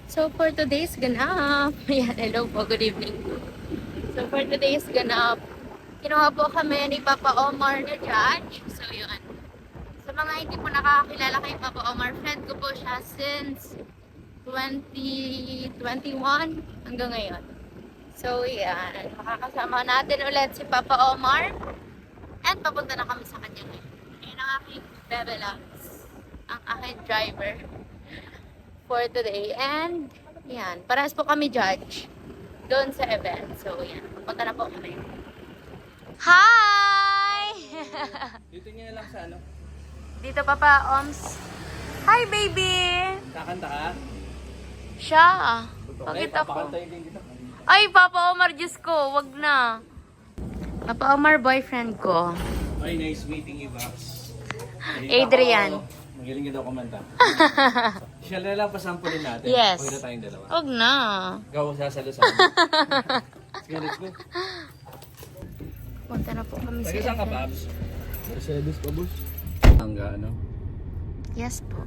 So for today's ganap, ayan, hello po, good evening. So for today's ganap, kinuha po kami ni Papa Omar na judge. So yun. Sa mga hindi po nakakakilala kay Papa Omar, friend ko po siya since 2021 hanggang ngayon. So yan, makakasama natin ulit si Papa Omar. And papunta na kami sa kanya ngayon. Ayun ang aking Bebe Loves, ang aking driver for today. And yan, parehas po kami judge doon sa event. So yan, papunta na po kami. Hi! Dito niya lang sa ano? Dito Papa Oms. Hi baby! Kakanta ka? Siya. Okay, Pakita ko. papakantayin din dito. Ay, Papa Omar, Diyos ko, wag na. Papa Omar, boyfriend ko. Ay, nice meeting you, Bax. Adrian. Magaling ka daw kumanta. Siya na lang pasampulin natin. Yes. Huwag na tayong dalawa. Wag na. Ikaw sasalo sa amin. Sige, let's go. Punta na po kami sa Taga saan ka, event. Babs? Mercedes pa, boss. Hangga, ano? Yes po.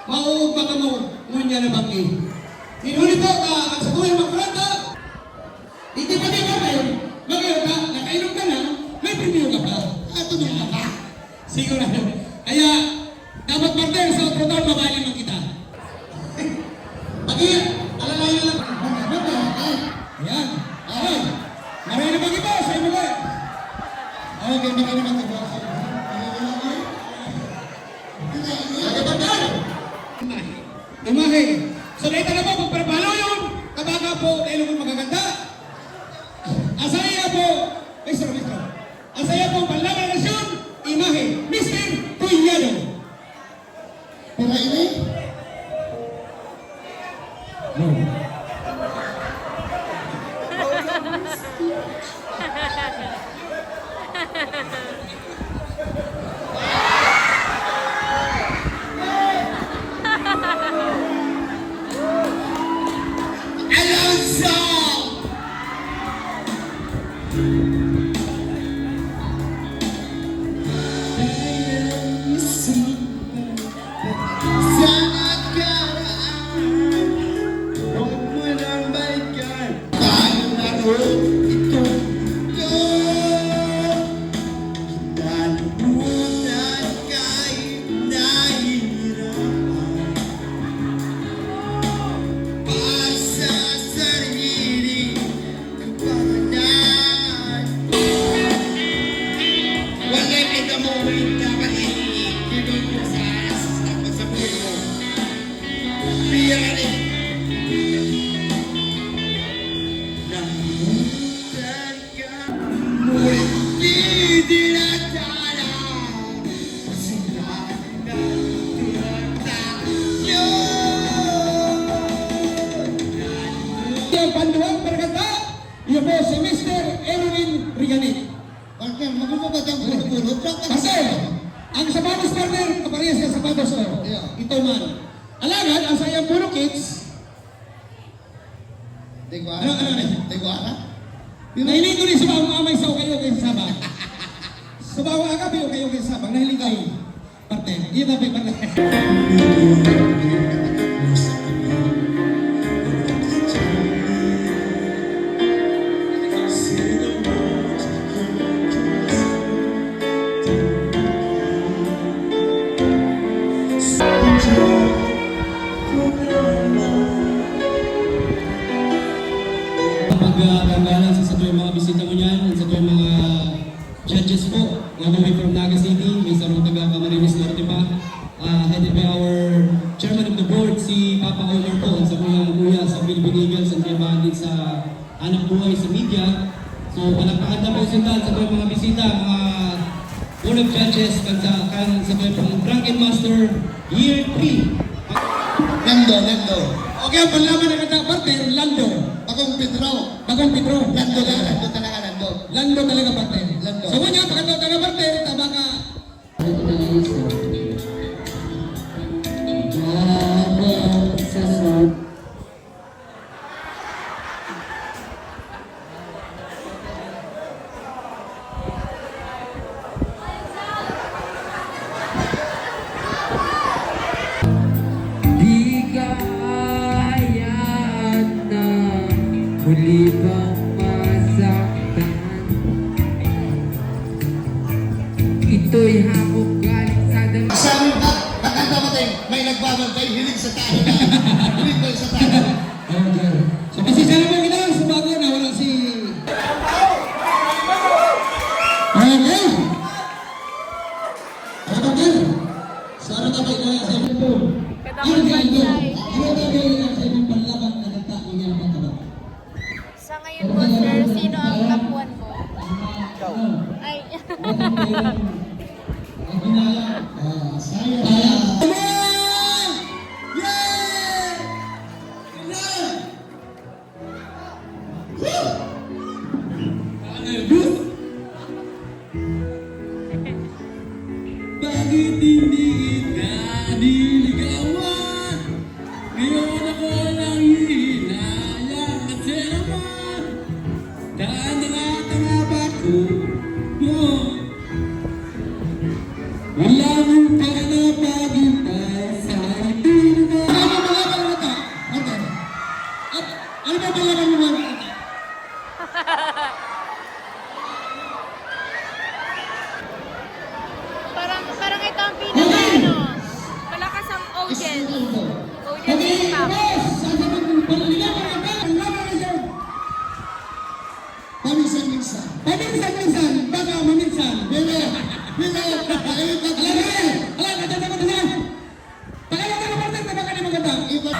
Mauog baka mo, ngunya na bangki. Sinunod ko ka, ang sa tuwing magkrata. Hindi pa din ka ngayon. Magayon ka, nakainom ka na, may premium ka pa. Ato nung ka pa. Sigurado. Kaya, dapat partner sa otro taon, mabali man kita. Pag-iya, alalayan lang. Ayan. Ayan. Maray na bang iba, sa imo ba? Okay, maray na bang iba. Umahe. So dahil na po, pagpapalo yun, kabaga po, dahil mo magaganda. Asaya po, Mr. Asaya po, panlaban nasyon, imahe, Mr. Tuyado. Para ini? No. Alonso! Sangat karaan, huwag mo nang balikan. Paano naroon ito? Lalimutan kahit nahihirapan. Pasa sarili ng panganan. Wala'y pinamuhin na maliit. Ginoon mo sa asas na pasabuhin mo. Piyari. Namutan ka mo hindi dinatala. Sila na tinatayo. Yung panduang perkata, yun po si Mr. Erwin Riganit. Partner, magulo ba itong puro-puro? Partner, ang sapatos partner, kaparehas ka sapatos ko. Ito man. Alagad, ang sayang puro kids. Tiguara? Ano? Tiguara? Nahiling ko rin sa mga amay sa kayo kayo sa sabang. Sa bawang agap yung kayo kayo sa sabang. Nahiling kayo. Partner, yun na ba partner? Pagkakalangan sa tuwing mga bisita mo niyan, sa tuwing mga judges po, nga kami from Naga City, may sarong taga Camarines Norte pa, headed by our chairman of the board, si Papa Omar po, sa mga kuya sa Philippine Eagles, ang kaya din sa anak buhay sa media. So, palagpakan na po sintan sa tuwing mga bisita, mga board of judges, kan sa tuwing pang Drunken Master Year 3. Lando. Okay, ang panlaman na kata, partner, Lando. Bagong Pedro. Bagong Pedro. Lando talaga, Lando. Lando talaga, partner. Lando. So, kung niya, pakataw talaga, partner, tama ka. Muli bang masaktan? Ito'y hamok galing sa dalang. Sabi ka, nakakamating, may nagbabantay, hilig sa tao na. Hilig ba sa tao? Okay. So, pasensya na po kita sa bago na wala si... Okay. Okay. So, ano tayo na sa inyo po? Ano tayo na sa inyo panlaban na nagtako niya ang pagkabak? Sa ngayon po, sir, sino ang kapuan mo? Ay. Saya. Bakit hindi ka niligawan? Ngayon ako lang hinayang kasi naman tanga ko mo. Wala mong pagkanapaghintay sa ating mga... Ano ba mga kalata? Okay. Ano ba mga kalata? Parang ito ang pinaka ano, malakas ang audience. Audience stop. Paminsan-minsan. Paminsan-minsan, baka maminsan. Bilo, bilo, ayun ka. Alam, nadyan naman na. Pagkala ka naman na baka di maganda. Iba.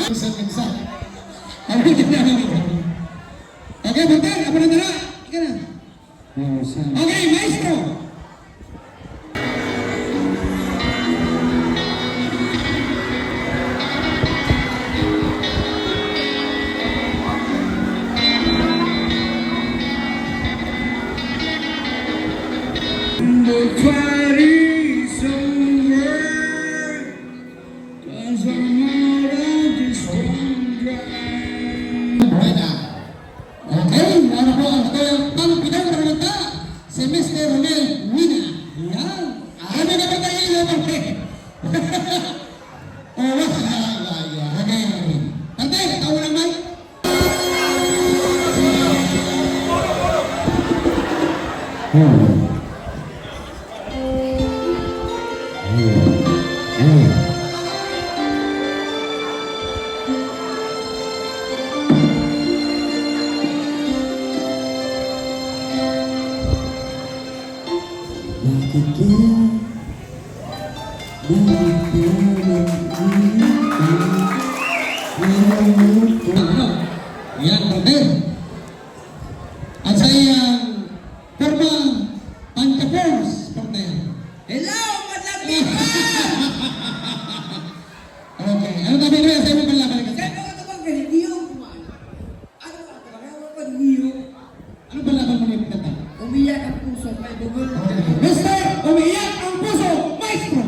Minsan-minsan. Okay, Buntan, apa na dala? Ika na. Okay, maestro. The fight is over, 'cause I'm out of this wonder. Right na. Okay, ano po ang kayang pang-pinag-ralita? Si Mr. Romel Wina. Yan. Ano na ba tayo yung okay? Oh, okay. Tante, tawa lang, Mike. Ano? Yan, brother. At sa iyang forma Pantapos, brother. Hello, madami pa! Okay, ano tabi na sa iyong panlaban ka? Saan ka naman ganito? Ano ka naman ganito? Ano panlaban mo na kanta? Umiyak ang puso kay Bugol. Mister, umiyak ang puso, maestro!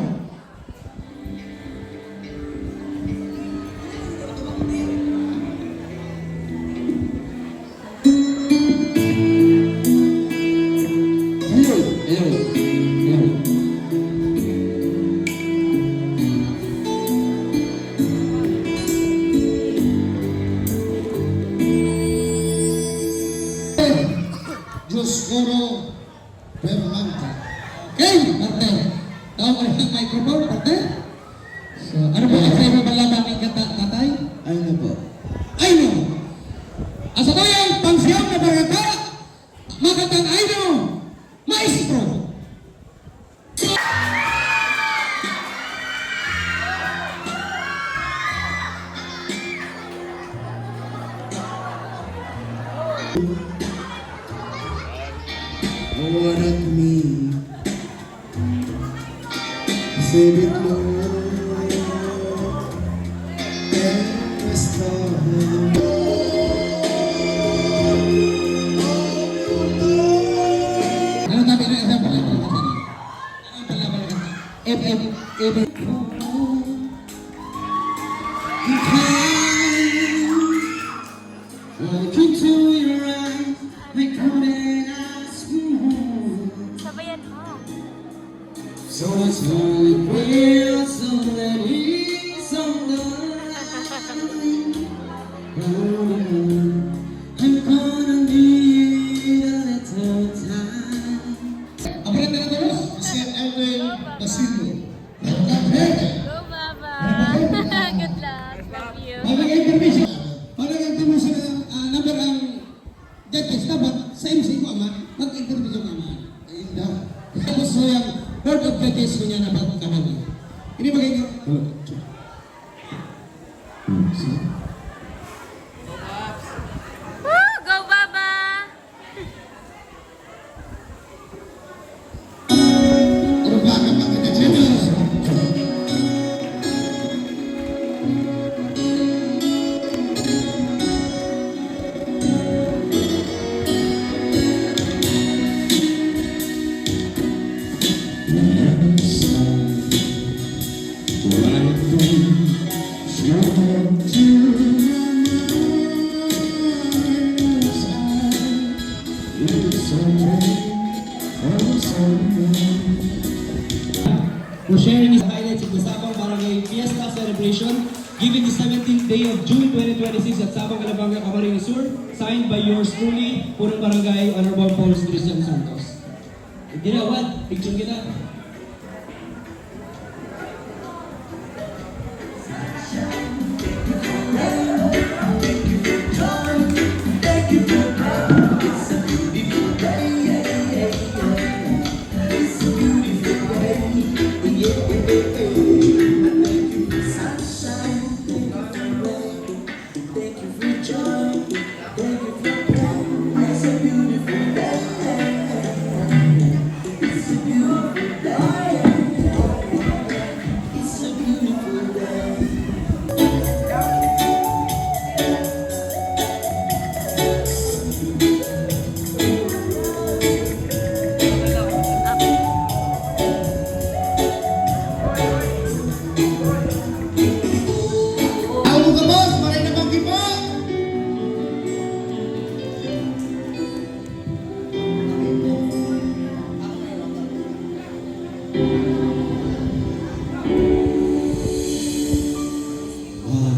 Diyos Goro Permanta. Okay, partner. Tawag ko ng microphone, partner. So, ano po ang sa iyong panlaban ng kanta, tatay? Ay na po. Ay no! Asa ko yung pangsiyam na barata, makatang ay no! Maestro! What at me? Save it, Lord. And restore me. Ano tabi na isang panlaban ng kanta? Ano ang panlaban ng kanta? Look into your eyes, I couldn't ask more. Sabayan mo. So it's only real, so that it's I'm gonna need a little time. Ang brenda na todos? Si Edwin Basilo. Go, Baba. Good luck. Love you. Mag-intermission. Parang intermission na number ang judges dapat sa MC ko ama, mag-intermission ka ama. Ayun daw. Tapos so yung board of judges ko niya na pagkamali. Ini bagay ko. Woo! Go, Baba. Ano ba ka mga judges? For sharing his highlights of the Sabang Barangay Fiesta celebration given the 17th day of June 2026 at Sabang Alabanga, Camarines Sur, signed by yours truly, Punong Barangay Honorable Paul Christian Santos. Hindi na, what? Picture kita.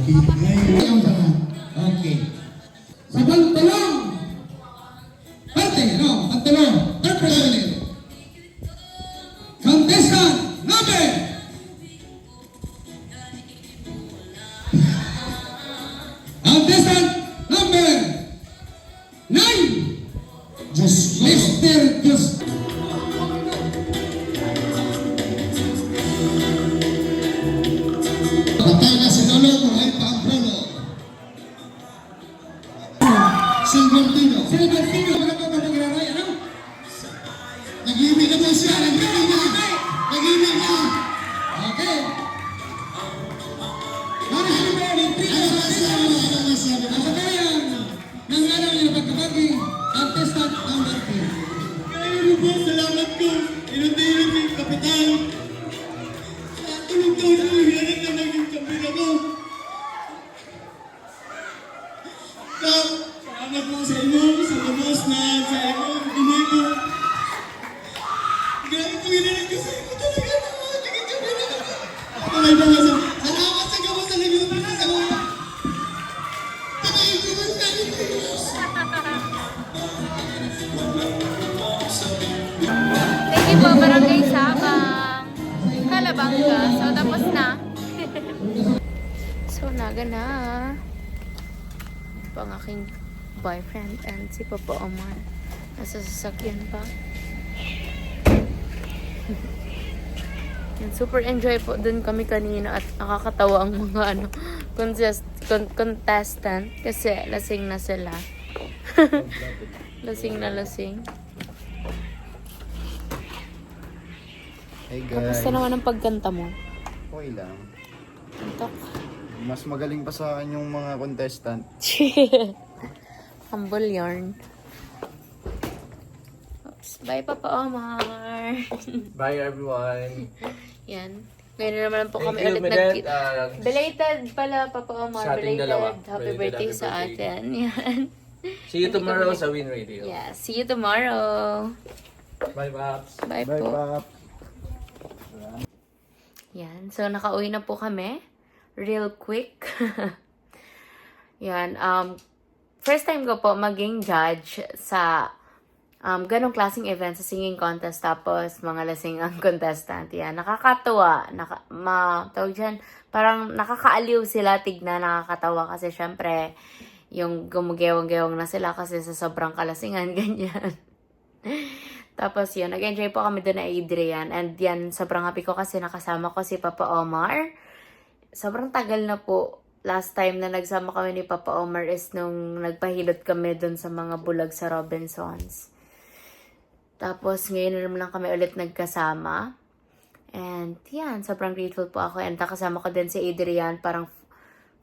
Okay, ngayon ang lahat. Okay. Sa pantalong! Parte, no? Pantalong. Representative. Contestant number! Contestant number 9! Diyos ko. Mr. Diyos. Patay na si Lolo, buhay pa ang Lolo. Silvertino. Silvertino, mga kapag-aray, ano? Nag-ibig na po siya. Nag-ibig na. Nag-ibig na. Okay. Marahil ba yung Ano masabi mo? Ano masabi mo? Ang kakayan ng araw niya pagkabaging contestant number 2. Kaya po, salamat ko. Inunti-inunti yung kapitan. Tulong-tulong ko yung hirap na naging kampiyon ako. Kap, salamat po sa inyo, sa labas na sa inyo, inay ko. Grabe po ginanag ko sa inyo talaga na mga naging kampiyon ako. Kamay ba nga salamat sa gawa sa naging kampiyon ako. Patayin ko ba sa inyo? Thank you po, Barangay Sabang. Kalabanga. So, tapos na. So, naga na. Ito ang aking boyfriend and si Papa Omar. Nasa sasakyan pa. Yan, super enjoy po dun kami kanina at nakakatawa ang mga contestant kasi lasing na sila. Lasing na lasing. Hey guys, Kamusta naman ang pagkanta mo? okay lang. Antok. Mas magaling pa sa akin yung mga contestant. Humble yarn. Oops. Bye, Papa Omar. Bye everyone. Yan. Ngayon na naman po Thank kami you, ulit Medet. Belated pala, Papa Omar. Sa ating Belated. dalawa. Happy Belated birthday happy sa birthday. atin. Yan. See you tomorrow sa Win Radio. Yeah. See you tomorrow. Bye, Paps. Bye, Bye, po. Pap. Yan. So, nakauwi na po kami. Real quick. Yan. First time ko po maging judge sa ganong klaseng event sa singing contest tapos mga lasing ang contestant. Yan. Nakakatuwa. Tawag dyan, parang nakakaaliw sila tignan, nakakatawa kasi syempre yung gumugewang-gewang na sila kasi sa sobrang kalasingan, ganyan. Tapos yun, nag-enjoy po kami doon na Adrian. And yan, sobrang happy ko kasi nakasama ko si Papa Omar. Sobrang tagal na po. Last time na nagsama kami ni Papa Omar is nung nagpahilot kami doon sa mga bulag sa Robinsons. Tapos ngayon na naman lang kami ulit nagkasama. And yan, sobrang grateful po ako. And nakasama ko din si Adrian. Parang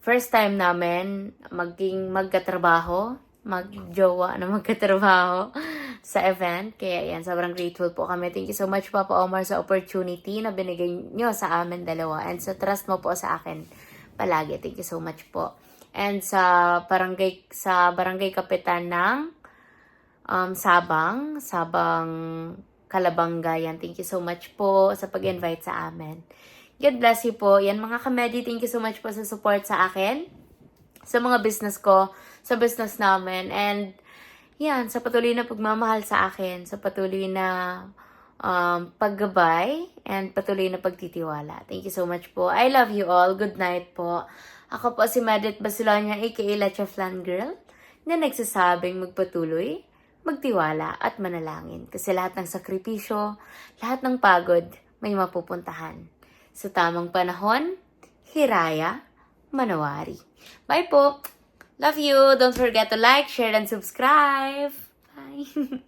first time namin magkatrabaho. Magjowa na magkatrabaho sa event. Kaya yan, sobrang grateful po kami. Thank you so much, Papa Omar, sa opportunity na binigay nyo sa amin dalawa. And sa trust mo po sa akin palagi. Thank you so much po. And sa barangay kapitan ng Sabang Kalabanga yan. Thank you so much po sa pag-invite sa amin. God bless you po. Yan mga kamedi, thank you so much po sa support sa akin, sa mga business ko, sa business namin, and yan, sa patuloy na pagmamahal sa akin, sa patuloy na paggabay, and patuloy na pagtitiwala. Thank you so much po. I love you all. Good night po. Ako po si Medet Basilonia, aka Lecha Flan Girl, na nagsasabing magpatuloy, magtiwala, at manalangin. Kasi lahat ng sakripisyo, lahat ng pagod, may mapupuntahan. Sa tamang panahon, hiraya, manawari. Bye po! Love you! Don't forget to like, share, and subscribe! Bye!